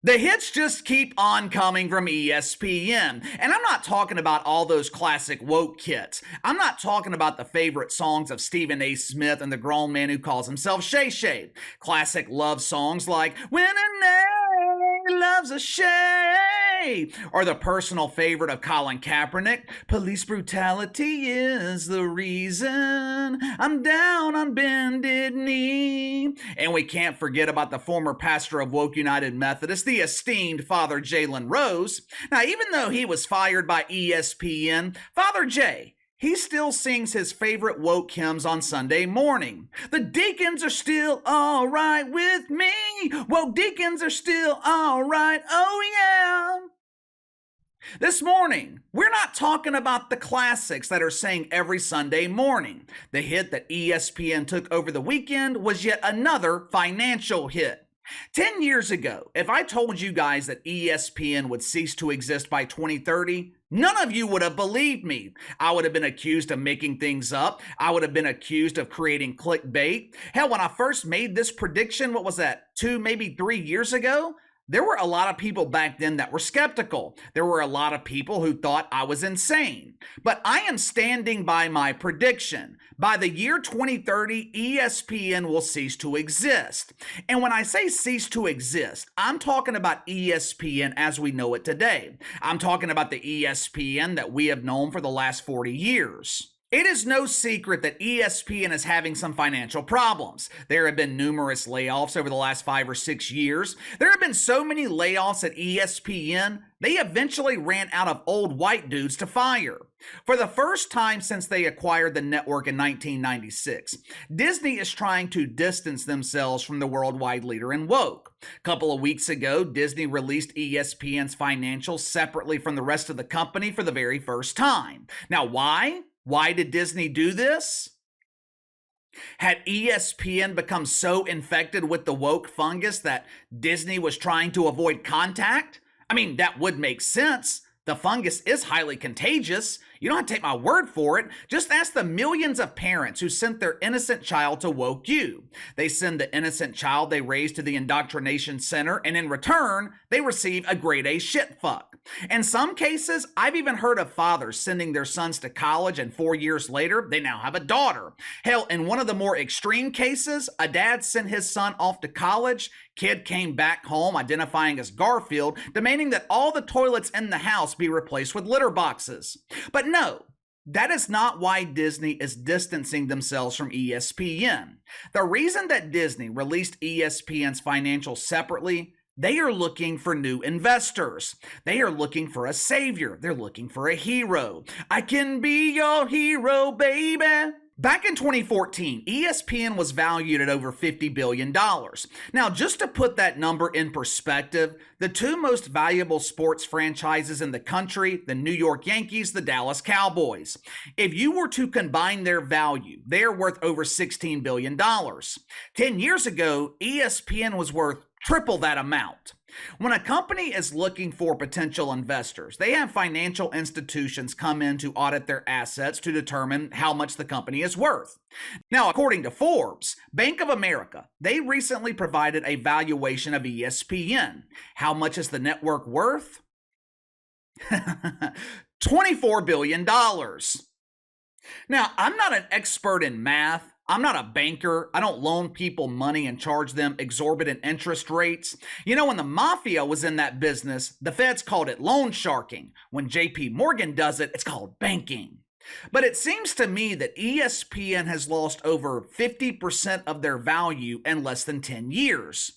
The hits just keep on coming from ESPN. And I'm not talking about all those classic woke hits. I'm not talking about the favorite songs of Stephen A. Smith and the grown man who calls himself Shay Shay. Classic love songs like When a Nay Loves a Shay, or the personal favorite of Colin Kaepernick, Police brutality is the reason I'm down on bended knee. And we can't forget about the former pastor of Woke United Methodist, the esteemed Father Jalen Rose. Now, even though he was fired by ESPN, Father J, he still sings his favorite woke hymns on Sunday morning. The deacons are still all right with me. Woke deacons are still all right. Oh, yeah. This morning, we're not talking about the classics that are sang every Sunday morning. The hit that ESPN took over the weekend was yet another financial hit. 10 years ago, if I told you guys that ESPN would cease to exist by 2030, none of you would have believed me. I would have been accused of making things up. I would have been accused of creating clickbait. Hell, when I first made this prediction, what was that, 2, maybe 3 years ago? There were a lot of people back then that were skeptical. There were a lot of people who thought I was insane. But I am standing by my prediction. By the year 2030, ESPN will cease to exist. And when I say cease to exist, I'm talking about ESPN as we know it today. I'm talking about the ESPN that we have known for the last 40 years. It is no secret that ESPN is having some financial problems. There have been numerous layoffs over the last 5 or 6 years. There have been so many layoffs at ESPN, they eventually ran out of old white dudes to fire. For the first time since they acquired the network in 1996, Disney is trying to distance themselves from the worldwide leader in woke. A couple of weeks ago, Disney released ESPN's financials separately from the rest of the company for the very first time. Now, why? Why did Disney do this? Had ESPN become so infected with the woke fungus that Disney was trying to avoid contact? I mean, that would make sense. The fungus is highly contagious. You don't have to take my word for it. Just ask the millions of parents who sent their innocent child to Woke U. They send the innocent child they raised to the indoctrination center, and in return, they receive a grade A shit fuck. In some cases, I've even heard of fathers sending their sons to college, and 4 years later, they now have a daughter. Hell, in one of the more extreme cases, a dad sent his son off to college. Kid came back home identifying as Garfield, demanding that all the toilets in the house be replaced with litter boxes. But no, that is not why Disney is distancing themselves from ESPN. The reason that Disney released ESPN's financials separately, they are looking for new investors. They are looking for a savior. They're looking for a hero. I can be your hero, baby. Back in 2014, ESPN was valued at over $50 billion. Now, just to put that number in perspective, the two most valuable sports franchises in the country, the New York Yankees, the Dallas Cowboys. If you were to combine their value, they are worth over $16 billion. 10 years ago, ESPN was worth triple that amount. When a company is looking for potential investors, they have financial institutions come in to audit their assets to determine how much the company is worth. Now, according to Forbes, Bank of America, they recently provided a valuation of ESPN. How much is the network worth? $24 billion. Now, I'm not an expert in math. I'm not a banker. I don't loan people money and charge them exorbitant interest rates. You know, when the mafia was in that business, the feds called it loan sharking. When JP Morgan does it, it's called banking. But it seems to me that ESPN has lost over 50% of their value in less than 10 years.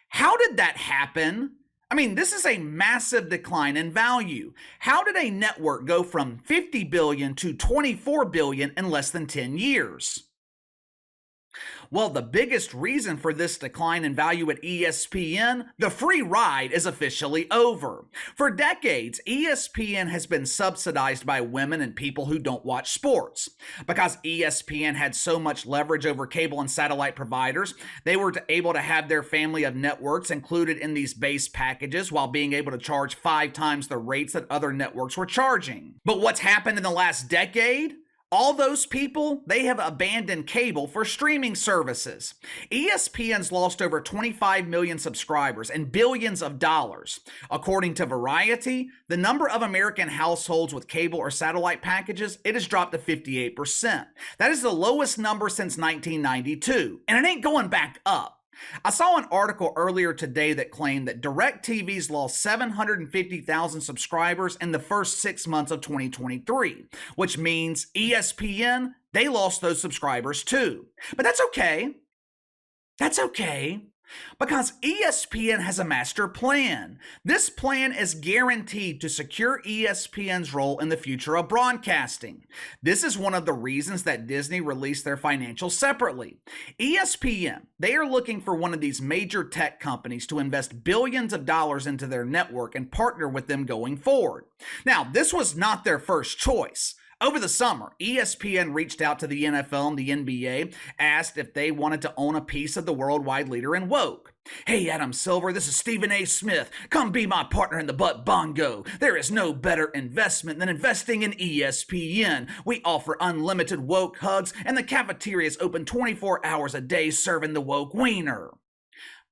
How did that happen? I mean, this is a massive decline in value. How did a network go from $50 billion to $24 billion in less than 10 years? Well, the biggest reason for this decline in value at ESPN, the free ride is officially over. For decades, ESPN has been subsidized by women and people who don't watch sports. Because ESPN had so much leverage over cable and satellite providers, they were able to have their family of networks included in these base packages while being able to charge 5 times the rates that other networks were charging. But what's happened in the last decade? All those people, they have abandoned cable for streaming services. ESPN's lost over 25 million subscribers and billions of dollars. According to Variety, the number of American households with cable or satellite packages, it has dropped to 58%. That is the lowest number since 1992, and it ain't going back up. I saw an article earlier today that claimed that DirecTV's lost 750,000 subscribers in the first 6 months of 2023, which means ESPN, they lost those subscribers too. But that's okay. That's okay. Because ESPN has a master plan. This plan is guaranteed to secure ESPN's role in the future of broadcasting. This is one of the reasons that Disney released their financials separately. ESPN, they are looking for one of these major tech companies to invest billions of dollars into their network and partner with them going forward. Now, this was not their first choice. Over the summer, ESPN reached out to the NFL and the NBA, asked if they wanted to own a piece of the worldwide leader in woke. Hey, Adam Silver, this is Stephen A. Smith. Come be my partner in the butt bongo. There is no better investment than investing in ESPN. We offer unlimited woke hugs, and the cafeteria is open 24 hours a day serving the woke wiener.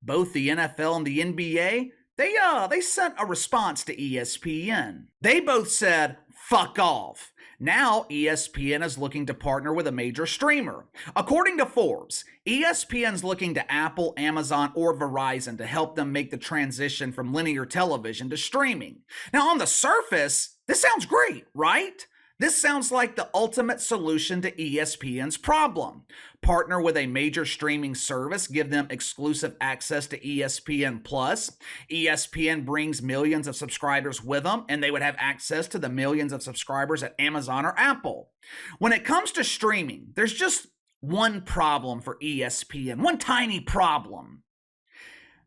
Both the NFL and the NBA, they sent a response to ESPN. They both said, fuck off. Now, ESPN is looking to partner with a major streamer. According to Forbes, ESPN's looking to Apple, Amazon, or Verizon to help them make the transition from linear television to streaming. Now, on the surface, this sounds great, right? This sounds like the ultimate solution to ESPN's problem. Partner with a major streaming service, give them exclusive access to ESPN Plus. ESPN brings millions of subscribers with them, and they would have access to the millions of subscribers at Amazon or Apple. When it comes to streaming, there's just one problem for ESPN, one tiny problem.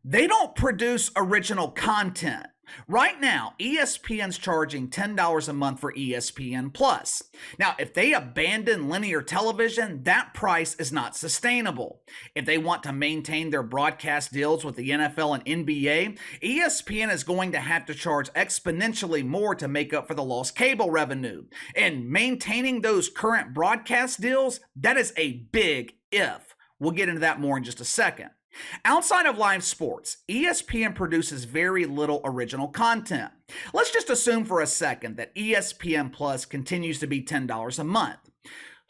They don't produce original content. Right now, ESPN's charging $10 a month for ESPN Plus. Now, if they abandon linear television, that price is not sustainable. If they want to maintain their broadcast deals with the NFL and NBA, ESPN is going to have to charge exponentially more to make up for the lost cable revenue. And maintaining those current broadcast deals, that is a big if. We'll get into that more in just a second. Outside of live sports, ESPN produces very little original content. Let's just assume for a second that ESPN Plus continues to be $10 a month.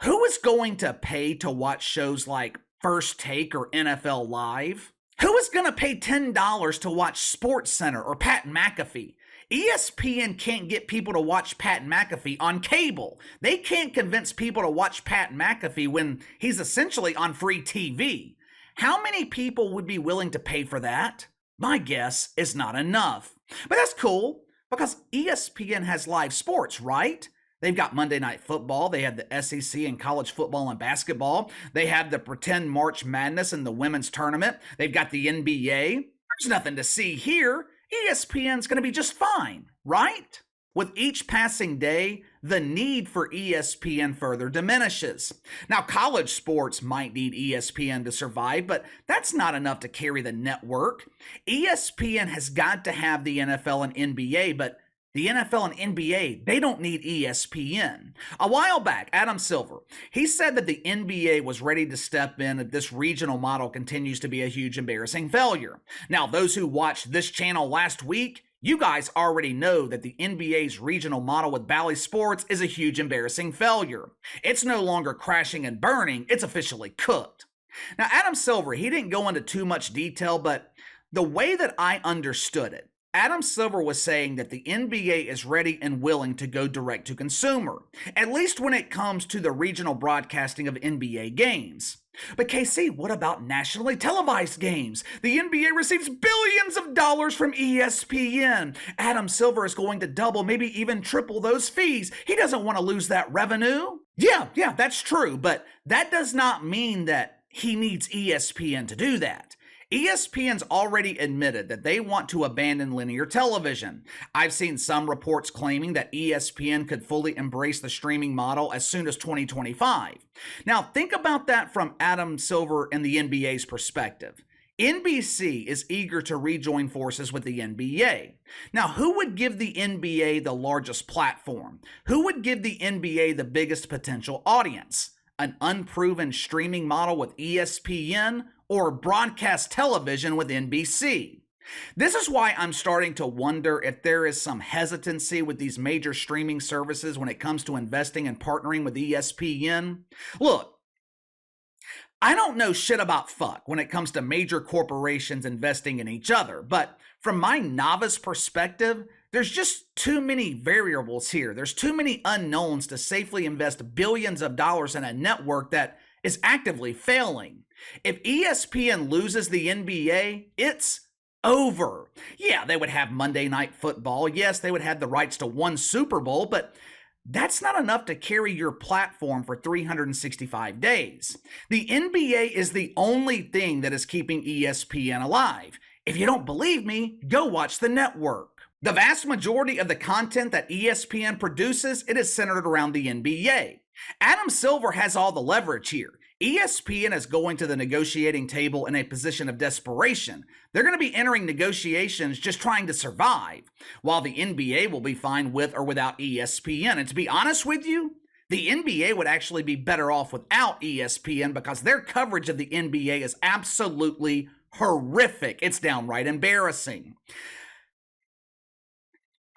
Who is going to pay to watch shows like First Take or NFL Live? Who is going to pay $10 to watch SportsCenter or Pat McAfee? ESPN can't get people to watch Pat McAfee on cable. They can't convince people to watch Pat McAfee when he's essentially on free TV. How many people would be willing to pay for that? My guess is not enough. But that's cool because ESPN has live sports, right? They've got Monday Night Football. They have the SEC and college football and basketball. They have the pretend March Madness and the women's tournament. They've got the NBA. There's nothing to see here. ESPN's going to be just fine, right? With each passing day, the need for ESPN further diminishes. Now, college sports might need ESPN to survive, but that's not enough to carry the network. ESPN has got to have the NFL and NBA, but the NFL and NBA, they don't need ESPN. A while back, Adam Silver, he said that the NBA was ready to step in if this regional model continues to be a huge embarrassing failure. Now, those who watched this channel last week, you guys already know that the NBA's regional model with Bally Sports is a huge embarrassing failure. It's no longer crashing and burning, it's officially cooked. Now, Adam Silver, he didn't go into too much detail, but the way that I understood it, Adam Silver was saying that the NBA is ready and willing to go direct to consumer, at least when it comes to the regional broadcasting of NBA games. But KC, what about nationally televised games? The NBA receives billions of dollars from ESPN. Adam Silver is going to double, maybe even triple those fees. He doesn't want to lose that revenue. Yeah, that's true, but that does not mean that he needs ESPN to do that. ESPN's already admitted that they want to abandon linear television. I've seen some reports claiming that ESPN could fully embrace the streaming model as soon as 2025. Now, think about that from Adam Silver and the NBA's perspective. NBC is eager to rejoin forces with the NBA. Now, who would give the NBA the largest platform? Who would give the NBA the biggest potential audience? An unproven streaming model with ESPN or broadcast television with NBC? This is why I'm starting to wonder if there is some hesitancy with these major streaming services when it comes to investing and partnering with ESPN. Look, I don't know shit about fuck when it comes to major corporations investing in each other, but from my novice perspective, there's just too many variables here. There's too many unknowns to safely invest billions of dollars in a network that is actively failing. If ESPN loses the NBA, it's over. Yeah, they would have Monday Night Football. Yes, they would have the rights to one Super Bowl, but that's not enough to carry your platform for 365 days. The NBA is the only thing that is keeping ESPN alive. If you don't believe me, go watch the network. The vast majority of the content that ESPN produces, it is centered around the NBA. Adam Silver has all the leverage here. ESPN is going to the negotiating table in a position of desperation. They're going to be entering negotiations just trying to survive, while the NBA will be fine with or without ESPN. And to be honest with you, the NBA would actually be better off without ESPN because their coverage of the NBA is absolutely horrific. It's downright embarrassing.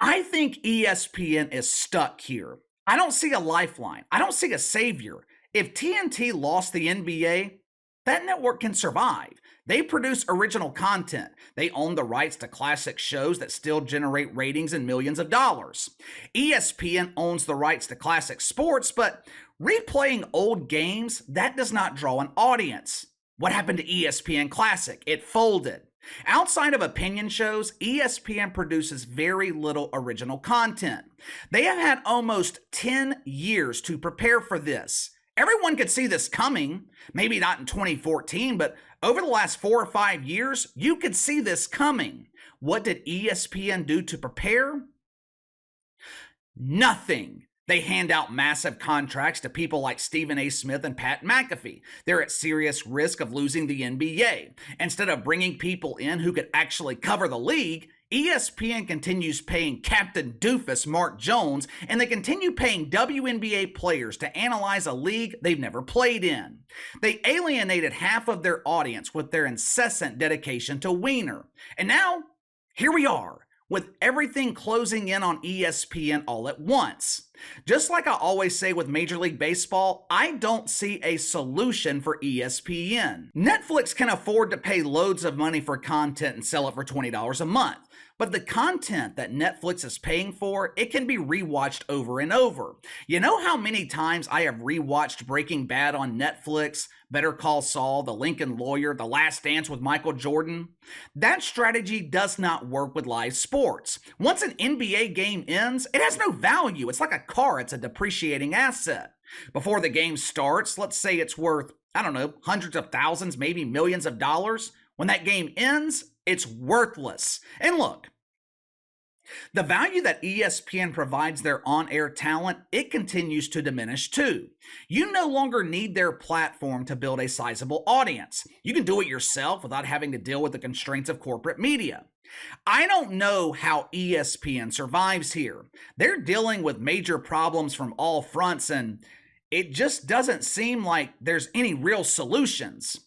I think ESPN is stuck here. I don't see a lifeline. I don't see a savior. If TNT lost the NBA, that network can survive. They produce original content. They own the rights to classic shows that still generate ratings and millions of dollars. ESPN owns the rights to classic sports, but replaying old games, that does not draw an audience. What happened to ESPN Classic? It folded. Outside of opinion shows, ESPN produces very little original content. They have had almost 10 years to prepare for this. Everyone could see this coming, maybe not in 2014, but over the last 4 or 5 years, you could see this coming. What did ESPN do to prepare? Nothing. They hand out massive contracts to people like Stephen A. Smith and Pat McAfee. They're at serious risk of losing the NBA. Instead of bringing people in who could actually cover the league, ESPN continues paying Captain Doofus Mark Jones, and they continue paying WNBA players to analyze a league they've never played in. They alienated half of their audience with their incessant dedication to Wiener. And now, here we are, with everything closing in on ESPN all at once. Just like I always say with Major League Baseball, I don't see a solution for ESPN. Netflix can afford to pay loads of money for content and sell it for $20 a month. But the content that Netflix is paying for, it can be rewatched over and over. You know how many times I have rewatched Breaking Bad on Netflix, Better Call Saul, The Lincoln Lawyer, The Last Dance with Michael Jordan? That strategy does not work with live sports. Once an NBA game ends, it has no value. It's like a car, it's a depreciating asset. Before the game starts, let's say it's worth, I don't know, hundreds of thousands, maybe millions of dollars. When that game ends, it's worthless. And look, the value that ESPN provides their on-air talent, it continues to diminish too. You no longer need their platform to build a sizable audience. You can do it yourself without having to deal with the constraints of corporate media. I don't know how ESPN survives here. They're dealing with major problems from all fronts, and it just doesn't seem like there's any real solutions.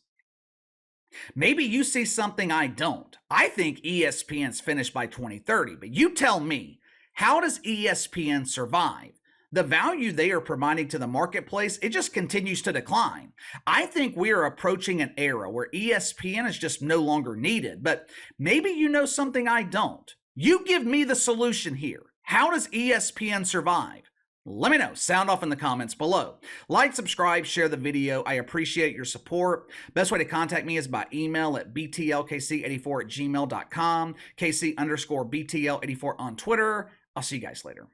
Maybe you see something I don't. I think ESPN's finished by 2030, but you tell me, how does ESPN survive? The value they are providing to the marketplace, it just continues to decline. I think we are approaching an era where ESPN is just no longer needed, but maybe you know something I don't. You give me the solution here. How does ESPN survive? Let me know. Sound off in the comments below. Like, subscribe, share the video. I appreciate your support. Best way to contact me is by email at btlkc84@gmail.com, KC_BTL84 on Twitter. I'll see you guys later.